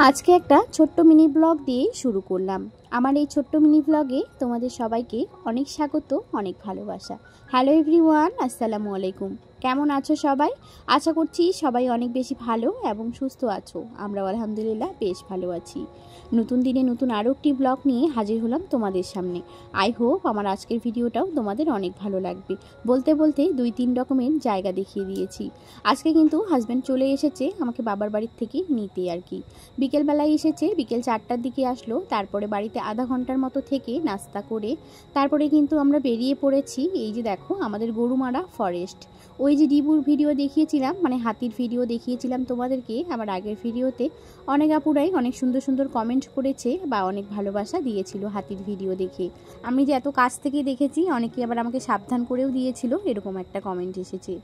আজকে একটা ছোট্ট মিনি ব্লগ দিয়ে শুরু করলাম। আমার এই ছোট্ট মিনি ব্লগে তোমাদের সবাইকে অনেক স্বাগত, অনেক ভালোবাসা। হ্যালো এভরিওয়ান, আসসালামু আলাইকুম। কেমন আছো সবাই? আশা করছি সবাই অনেক বেশি ভালো এবং সুস্থ আছো। আমরাও আলহামদুলিল্লাহ বেশ ভালো আছি। নতুন দিনে নতুন আরও একটি ব্লগ নিয়ে হাজির হলাম তোমাদের সামনে। আই হোপ আমার আজকের ভিডিওটাও তোমাদের অনেক ভালো লাগবে। বলতে বলতে 2-3 রকমের জায়গা দেখিয়ে দিয়েছি। আজকে কিন্তু হাজব্যান্ড চলে এসেছে আমাকে বাবার বাড়ির থেকে নিতে আর কি। বিকেলবেলায় এসেছে, বিকেল 4টার দিকে আসলো। তারপরে বাড়িতে আধা ঘন্টার মতো থেকে নাস্তা করে তারপরে কিন্তু আমরা বেরিয়ে পড়েছি। এই যে দেখো আমাদের গরুমারা ফরেস্ট। ওই যে ডিবুর ভিডিও দেখিয়েছিলাম, মানে হাতির ভিডিও দেখিয়েছিলাম তোমাদেরকে আমার আগের ভিডিওতে, অনেক আপুরাই অনেক সুন্দর সুন্দর কমেন্ট করেছে বা অনেক ভালোবাসা দিয়েছিল হাতির ভিডিও দেখে। আমি যে এত কাছ থেকে দেখেছি, অনেকে আবার আমাকে সাবধান করেও দিয়েছিল, এরকম একটা কমেন্ট এসেছে।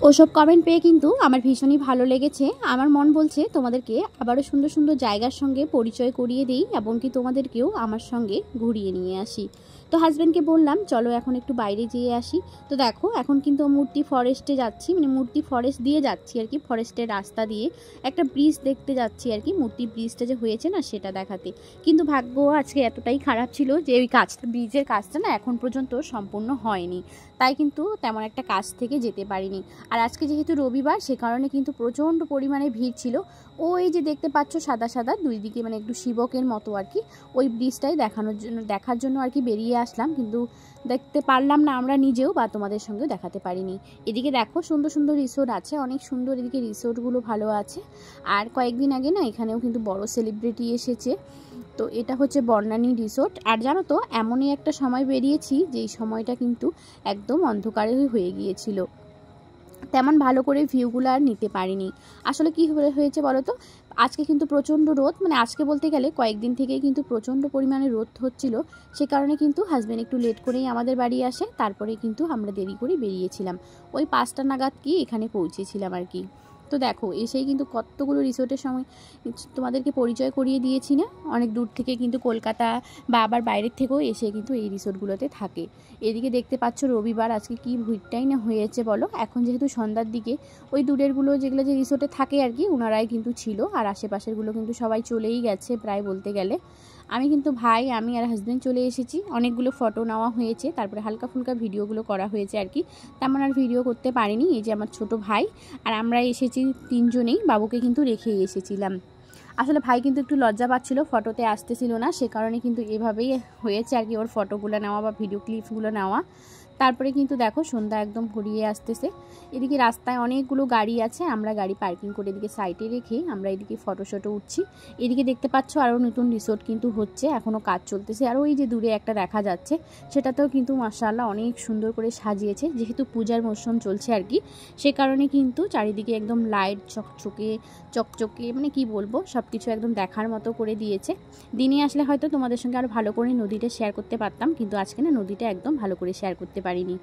ওসব কমেন্ট পেয়ে কিন্তু আমার ভীষণই ভালো লেগেছে। আমার মন বলছে তোমাদেরকে আবারও সুন্দর সুন্দর জায়গার সঙ্গে পরিচয় করিয়ে দিই এবং কি তোমাদেরকেও আমার সঙ্গে ঘুরিয়ে নিয়ে আসি। তো হাজব্যান্ডকে বললাম চলো এখন একটু বাইরে যেয়ে আসি। তো দেখো এখন কিন্তু মূর্তি ফরেস্টে যাচ্ছি, মানে মূর্তি ফরেস্ট দিয়ে যাচ্ছি আর কি, ফরেস্টের রাস্তা দিয়ে একটা ব্রিজ দেখতে যাচ্ছি আর কি। মূর্তি ব্রিজটা যে হয়েছে না সেটা দেখাতে, কিন্তু ভাগ্য আজকে এতটাই খারাপ ছিল যে ওই কাজটা, ব্রিজের কাজটা না এখন পর্যন্ত সম্পূর্ণ হয়নি, তাই কিন্তু তেমন একটা কাজ থেকে যেতে পারিনি। আর আজকে যেহেতু রবিবার, সে কারণে কিন্তু প্রচণ্ড পরিমাণে ভিড় ছিল। ওই যে দেখতে পাচ্ছ সাদা সাদা দুই দিকে, মানে একটু শিবকের মতো আর কি, ওই ব্রিজটাই দেখার জন্য আর কি বেরিয়ে আসলাম, কিন্তু দেখতে পারলাম না আমরা নিজেও, বা তোমাদের সঙ্গেও দেখাতে পারিনি। এদিকে দেখো সুন্দর সুন্দর রিসোর্ট আছে, অনেক সুন্দর এদিকে রিসোর্টগুলো ভালো আছে। আর কয়েকদিন আগে না এখানেও কিন্তু বড় সেলিব্রিটি এসেছে। তো এটা হচ্ছে বর্ণানী রিসোর্ট। আর জানো তো এমনই একটা সময় বেরিয়েছি যেই সময়টা কিন্তু একদম অন্ধকারে হয়ে গিয়েছিল, তেমন ভালো করে ভিউগুলো আর নিতে পারিনি। আসলে কি হয়েছে বলো তো, আজকে কিন্তু প্রচণ্ড রোদ, মানে আজকে বলতে গেলে কয়েকদিন থেকেই কিন্তু প্রচণ্ড পরিমাণে রোদ হচ্ছিল। সে কারণে কিন্তু হাজব্যান্ড একটু লেট করেই আমাদের বাড়ি আসে। তারপরে কিন্তু আমরা দেরি করে বেরিয়েছিলাম, ওই 5টা নাগাদ কি এখানে পৌঁছেছিলাম আর কি। তো দেখো এসেই কিন্তু কতগুলো রিসোর্টের সময় তোমাদেরকে পরিচয় করিয়ে দিয়েছি না, অনেক দূর থেকে কিন্তু কলকাতা বা আবার বাইরের থেকেও এসে কিন্তু এই রিসোর্টগুলোতে থাকে। এদিকে দেখতে পাচ্ছ রবিবার, আজকে কি ভিড়টাই না হয়েছে বলো। এখন যেহেতু সন্ধ্যার দিকে ওই দূরেরগুলো যেগুলো যে রিসোর্টে থাকে আর কি, ওনারাই কিন্তু ছিল, আর আশেপাশেরগুলো কিন্তু সবাই চলেই গেছে প্রায় বলতে গেলে। আমি কিন্তু আমি আর হাজব্যান্ড চলে এসেছি। অনেকগুলো ফটো নেওয়া হয়েছে, তারপরে হালকা ফুলকা ভিডিওগুলো করা হয়েছে আর কি, তেমন আর ভিডিও করতে পারিনি। এই যে আমার ছোট ভাই আর আমরা এসেছি 3 জনেই, বাবুকে কিন্তু রেখেই এসেছিলাম। আসলে ভাই কিন্তু একটু লজ্জা পাচ্ছিল, ফটোতে আসতেছিল না, সে কারণে কিন্তু এভাবেই হয়েছে আর কি, ওর ফটোগুলো নেওয়া বা ভিডিও ক্লিপসগুলো নেওয়া। তারপরে কিন্তু দেখো সন্ধ্যা একদম ঘুরিয়ে আসতেছে। এদিকে রাস্তায় অনেকগুলো গাড়ি আছে, আমরা গাড়ি পার্কিং করে এদিকে সাইডে রেখে আমরা এদিকে ফটো উঠছি। এদিকে দেখতে পাচ্ছ আরও নতুন রিসোর্ট কিন্তু হচ্ছে, এখনও কাজ চলতেছে। আর ওই যে দূরে একটা দেখা যাচ্ছে, সেটাতেও কিন্তু মাশাআল্লাহ অনেক সুন্দর করে সাজিয়েছে, যেহেতু পূজার মৌসুম চলছে আর কি, সে কারণে কিন্তু চারিদিকে একদম লাইট চকচকে মানে কি বলবো, সব কিছু একদম দেখার মতো করে দিয়েছে। দিনে আসলে হয়তো তোমাদের সঙ্গে আরও ভালো করে নদীটা শেয়ার করতে পারতাম, কিন্তু আজকে না নদীটা একদম ভালো করে শেয়ার করতে পারিনি।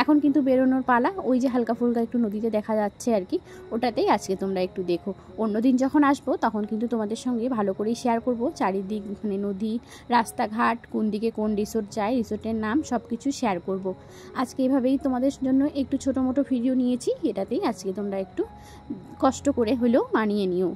এখন কিন্তু বেরোনোর পালা, ওই যে হালকা ফুলকা একটু নদীতে দেখা যাচ্ছে আর কি, ওটাতেই আজকে তোমরা একটু দেখো। অন্যদিন যখন আসবো তখন কিন্তু তোমাদের সঙ্গে ভালো করেই শেয়ার করব চারিদিক, মানে নদী, রাস্তাঘাট, কোন দিকে কোন রিসোর্ট যায়, রিসোর্টের নাম সব কিছু শেয়ার করব। আজকে এভাবেই তোমাদের জন্য একটু ছোটো মোটো ভিডিও নিয়েছি, এটাতেই আজকে তোমরা একটু কষ্ট করে হলেও মানিয়ে নিও।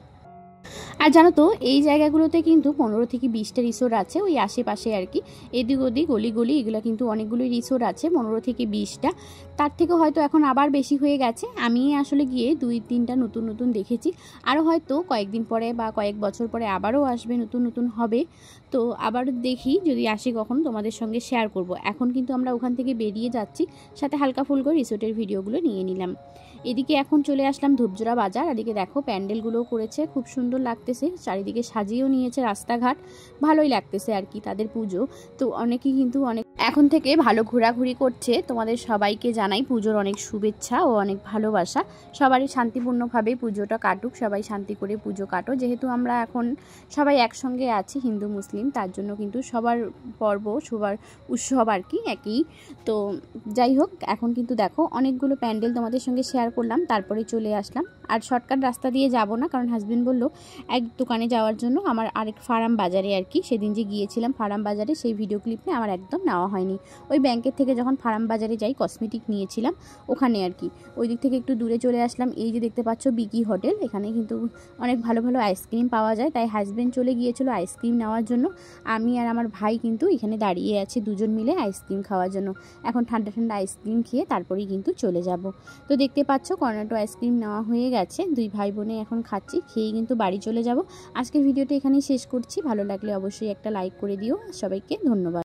আর জানো তো এই জায়গাগুলোতে কিন্তু 15 থেকে 20টা রিসোর্ট আছে, ওই আশেপাশে আর কি, এদিক ওদিক গলি এগুলো কিন্তু অনেকগুলো রিসোর্ট আছে, 15 থেকে 20টা, তার থেকে হয়তো এখন আবার বেশি হয়ে গেছে। আমি আসলে গিয়ে 2-3টা নতুন দেখেছি, আরও হয়তো কয়েকদিন পরে বা কয়েক বছর পরে আবারও আসবে, নতুন হবে। তো আবার দেখি যদি আসি কখন তোমাদের সঙ্গে শেয়ার করব। এখন কিন্তু আমরা ওখান থেকে বেরিয়ে যাচ্ছি, সাথে হালকা ফুলকা রিসোর্টের ভিডিওগুলো নিয়ে নিলাম। এদিকে এখন চলে আসলাম ধূপজোড়া বাজার। এদিকে দেখো প্যান্ডেলগুলোও করেছে, খুব সুন্দর লাগতেছে, চারিদিকে সাজিয়েও নিয়েছে রাস্তাঘাট, ভালোই লাগতেছে আর কি তাদের পুজো। তো অনেকেই কিন্তু এখন থেকে ভালো ঘোরাঘুরি করছে। তোমাদের সবাইকে জানাই পুজোর অনেক শুভেচ্ছা ও অনেক ভালোবাসা। সবারই শান্তিপূর্ণভাবে পুজোটা কাটুক, সবাই শান্তি করে পুজো কাটো। যেহেতু আমরা এখন সবাই একসঙ্গে আছি, হিন্দু মুসলিম, তার জন্য কিন্তু সবার পর্ব, সবার উৎসব আর কি একই। তো যাই হোক, এখন কিন্তু দেখো অনেকগুলো প্যান্ডেল তোমাদের সঙ্গে শেয়ার করলাম, তারপরে চলে আসলাম। আর শর্টকাট রাস্তা দিয়ে যাব না, কারণ হাজবেন্ড বলল এক দোকানে যাওয়ার জন্য, আমার আরেক ফার্ম বাজারে আর কি, সেদিন যে গিয়েছিলাম ফার্ম বাজারে সেই ভিডিও ক্লিপে আমার একদম নেওয়া নেওয়া হয়নি। ওই ব্যাংকের থেকে যখন ফার্ম বাজারে যাই কসমেটিক নিয়েছিলাম ওখানে আর কি, ওই দিক থেকে একটু দূরে চলে আসলাম। এই যে দেখতে পাচ্ছ বিকি হোটেল, এখানে কিন্তু অনেক ভালো ভালো আইসক্রিম পাওয়া যায়, তাই হাজব্যান্ড চলে গিয়েছিল আইসক্রিম নেওয়ার জন্য। আমি আর আমার ভাই কিন্তু এখানে দাঁড়িয়ে আছি দুজন মিলে আইসক্রিম খাওয়ার জন্য। এখন ঠান্ডা ঠান্ডা আইসক্রিম খেয়ে তারপরেই কিন্তু চলে যাব। তো দেখতে পাচ্ছ কর্নেটো আইসক্রিম নেওয়া হয়ে গেছে, দুই ভাই বোনে এখন খাচ্ছি, খেয়ে কিন্তু বাড়ি চলে যাব। আজকের ভিডিওটা এখানেই শেষ করছি। ভালো লাগলে অবশ্যই একটা লাইক করে দিও। সবাইকে ধন্যবাদ।